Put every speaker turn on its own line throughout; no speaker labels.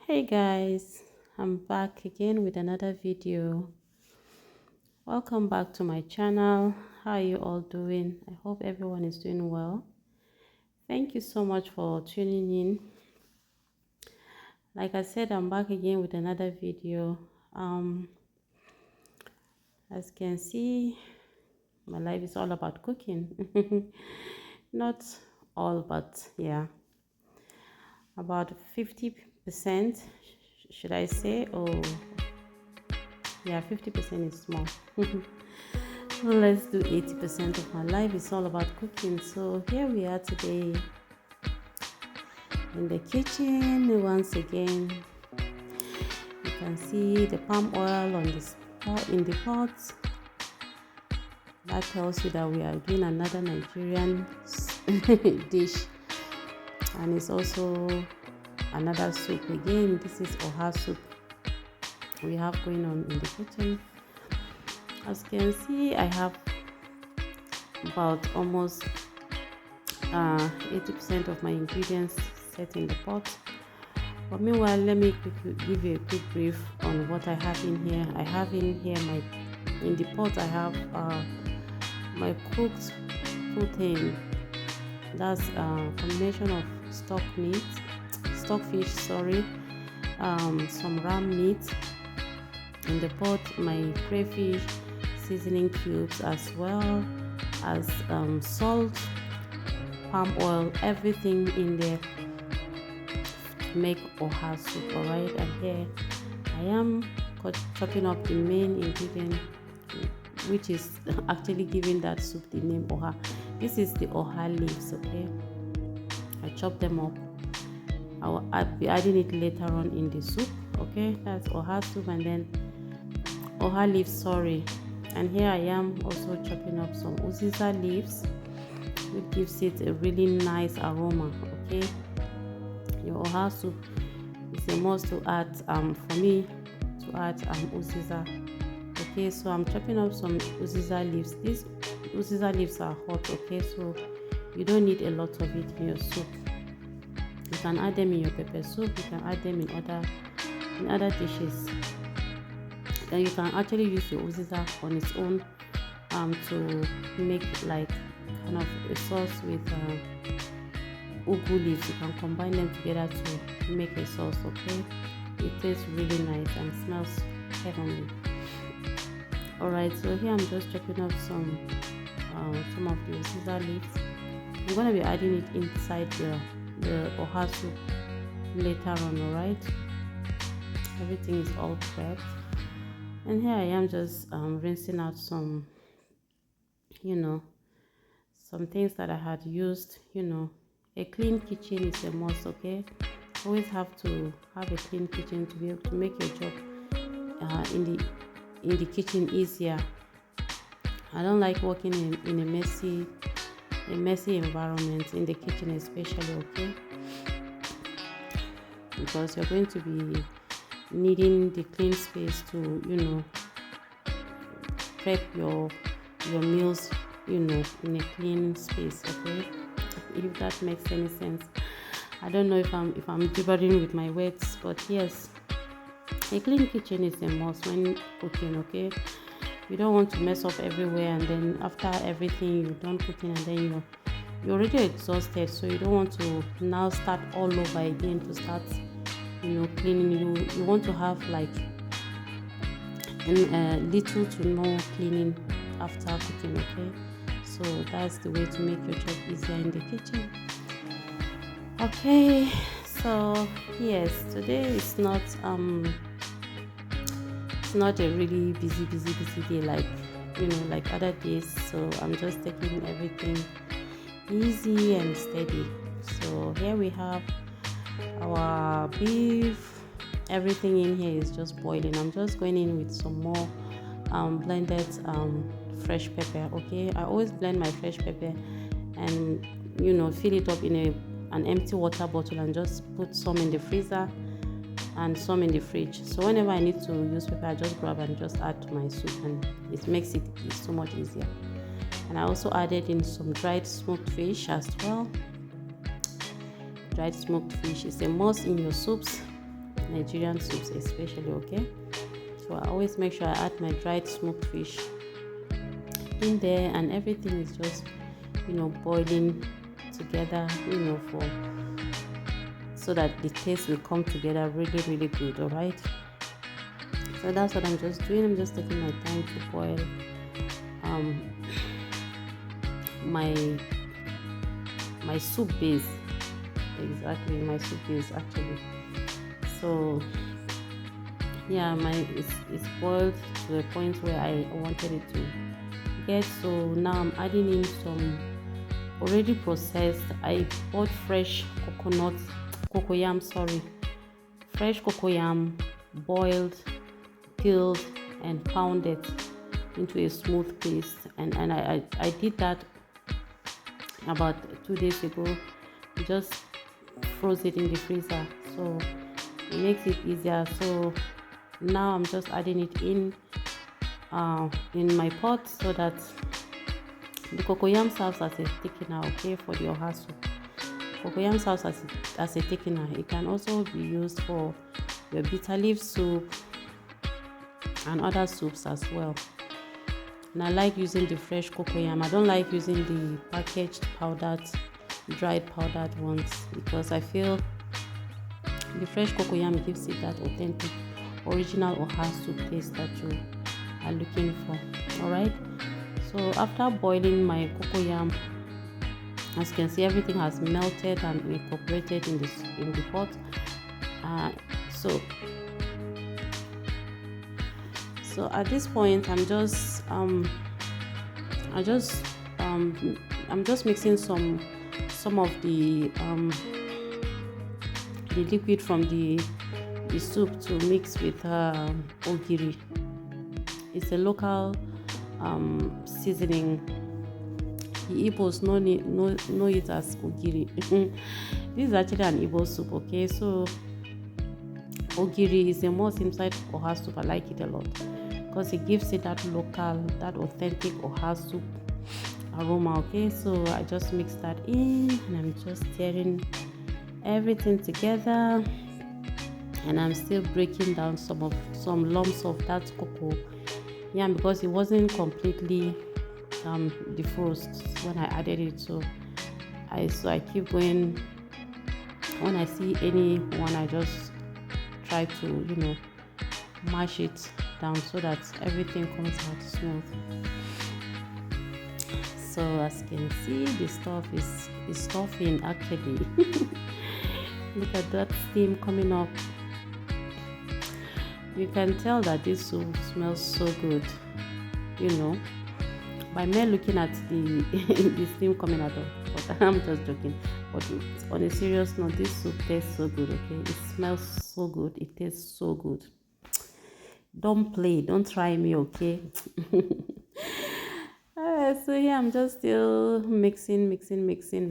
Hey guys, I'm back again with another video. Welcome back to my channel. How are you all doing? I hope everyone is doing well. Thank you so much for tuning in. Like I said, I'm back again with another video. As you can see, my life is all about cooking. Not all, but yeah, about 50%, should I say? Oh yeah, 50% is small. Well, let's do 80% of my life. It's all about cooking. So here we are today in the kitchen once again. You can see the palm oil on this pot, in the pot. That tells you that we are doing another Nigerian dish, and it's also another soup again. This is Oha Soup we have going on in the kitchen. As you can see, I have about almost 80% of my ingredients set in the pot. But meanwhile, let me give you a quick brief on what I have in here. I have in here in the pot I have my cooked protein. That's a combination of stockfish, some ram meat. In the pot, my crayfish seasoning cubes, as well as salt, palm oil, everything in there to make Oha Soup. Alright, and here I am chopping up the main ingredient, which is actually giving that soup the name Oha. This is the Oha leaves. Okay, I chop them up. I'll be adding it later on in the soup. Okay, that's Oha Soup, and then Oha leaves, and here I am also chopping up some uziza leaves, which gives it a really nice aroma. Okay, your Oha Soup is a must to add for me to add uziza. Okay, so I'm chopping up some uziza leaves. These uziza leaves are hot. Okay, so you don't need a lot of it in your soup. You can add them in your pepper soup. You can add them in other dishes. Then you can actually use your uziza on its own to make like kind of a sauce with ugu leaves. You can combine them together to make a sauce. Okay, it tastes really nice and smells heavenly. Alright, so here I'm just chopping up some of the uziza leaves. I'm going to be adding it inside the Oha Soup later on. Alright, everything is all prepped. And here I am just rinsing out some things that I had used. A clean kitchen is a must. Okay, always have to have a clean kitchen to be able to make your job in the kitchen easier. I don't like working in a messy environment in the kitchen, especially. Okay, because you're going to be needing the clean space to prep your meals in a clean space. Okay, if that makes any sense. I don't know if I'm gibbering with my words, but yes, a clean kitchen is a must when cooking. Okay, you don't want to mess up everywhere, and then after everything you're done cooking, and then you're already exhausted, so you don't want to now start all over again to start cleaning. You want to have like little to no cleaning after cooking. Okay, so that's the way to make your job easier in the kitchen. Okay, so yes, today is not a really busy day like other days, so I'm just taking everything easy and steady. So here we have our beef. Everything in here is just boiling. I'm just going in with some more blended fresh pepper. Okay, I always blend my fresh pepper and fill it up in an empty water bottle and just put some in the freezer and some in the fridge. So whenever I need to use pepper, I just grab and just add to my soup, and it makes it so much easier. And I also added in some dried smoked fish as well. Dried smoked fish is a must in your soups. Nigerian soups especially, okay? So I always make sure I add my dried smoked fish in there, and everything is just, boiling together, for so that the taste will come together really, really good. All right. So that's what I'm just doing. I'm just taking my time to boil my soup base. Exactly, my soup base actually. So yeah, it's boiled to the point where I wanted it to get. So now I'm adding in some already processed. I bought fresh cocoyam, boiled, peeled, and pounded into a smooth paste. And I did that about 2 days ago. Just froze it in the freezer, so it makes it easier. So now I'm just adding it in my pot, so that the cocoyam serves as a thickener, okay, for the Oha Soup. Cocoyam serves as a thickener. It can also be used for your bitter leaf soup and other soups as well. And I like using the fresh cocoyam. I don't like using the packaged dried powdered ones, because I feel the fresh cocoyam gives it that authentic original Oha Soup taste that you are looking for. All right. So after boiling my cocoyam, as you can see, everything has melted and incorporated in the pot. So at this point, I'm just mixing some of the liquid from the soup to mix with ogiri. It's a local seasoning. The Igbos know it as ogiri. This is actually an Igbo soup, okay? So ogiri is a must inside Oha Soup. I like it a lot because it gives it that local, that authentic Oha Soup aroma, okay? So I just mix that in, and I'm just stirring everything together, and I'm still breaking down some lumps of that cocoa. Yeah, because it wasn't completely defrost when I added it, so I keep going. When I see any one, I just try to mash it down so that everything comes out smooth. So as you can see, the stuff is stuffing actually. Look at that steam coming up. You can tell that this soup smells so good, by me looking at the the steam coming out of. But I'm just joking. But on a serious note, this soup tastes so good, okay? It smells so good. It tastes so good. Don't play. Don't try me, okay? So yeah, I'm just still mixing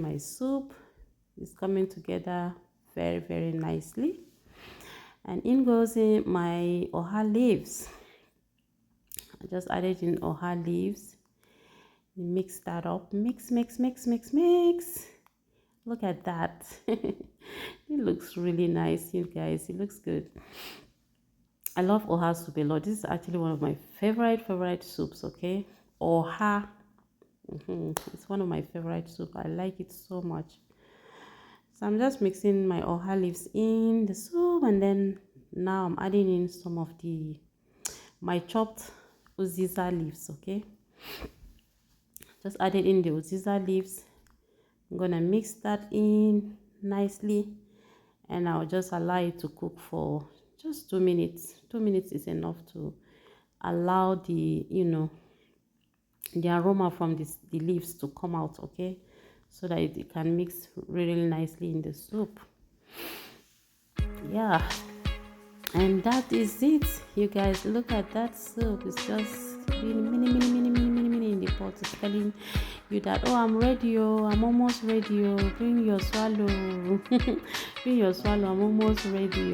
my soup. It's coming together very, very nicely. And in goes in my Oha leaves. I just added in Oha leaves. Mix that up. Mix. Look at that. It looks really nice, you guys. It looks good. I love Oha Soup a lot. This is actually one of my favorite soups, okay? Oha. It's one of my favorite soup. I like it so much. So I'm just mixing my Oha leaves in the soup, and then now I'm adding in some of my chopped uziza leaves, okay? Just added in the uziza leaves. I'm gonna mix that in nicely, and I'll just allow it to cook for just 2 minutes. 2 minutes is enough to allow the aroma from the leaves to come out, okay, so that it can mix really nicely in the soup. Yeah, and that is it, you guys. Look at that soup. It's just mini in the pot. It's telling you that, oh, I'm ready, I'm almost ready, bring your swallow. Bring your swallow, I'm almost ready.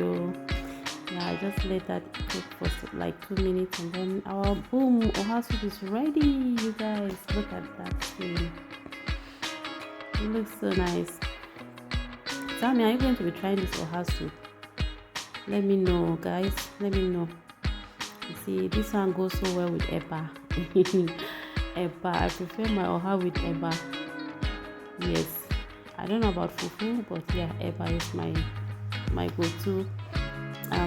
Yeah, I just let that cook for like 2 minutes, and then our Oha Soup is ready, you guys. Look at that thing. It looks so nice. Tell me, are you going to be trying this Oha Soup? Let me know, guys. Let me know. You see, this one goes so well with eba. Eba, I prefer my oha with eba. Yes, I don't know about fufu, but yeah, eba is my go-to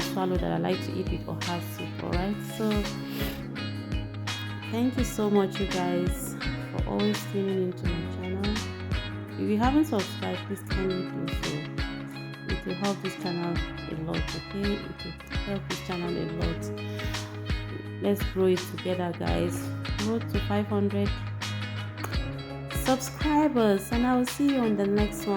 swallow that I like to eat with oha soup. Alright, so thank you so much, you guys, for always tuning into my channel. If you haven't subscribed, please kindly do so. It will help this channel a lot, okay? It will help this channel a lot. Let's grow it together, guys. Road to 500 subscribers, and I will see you on the next one.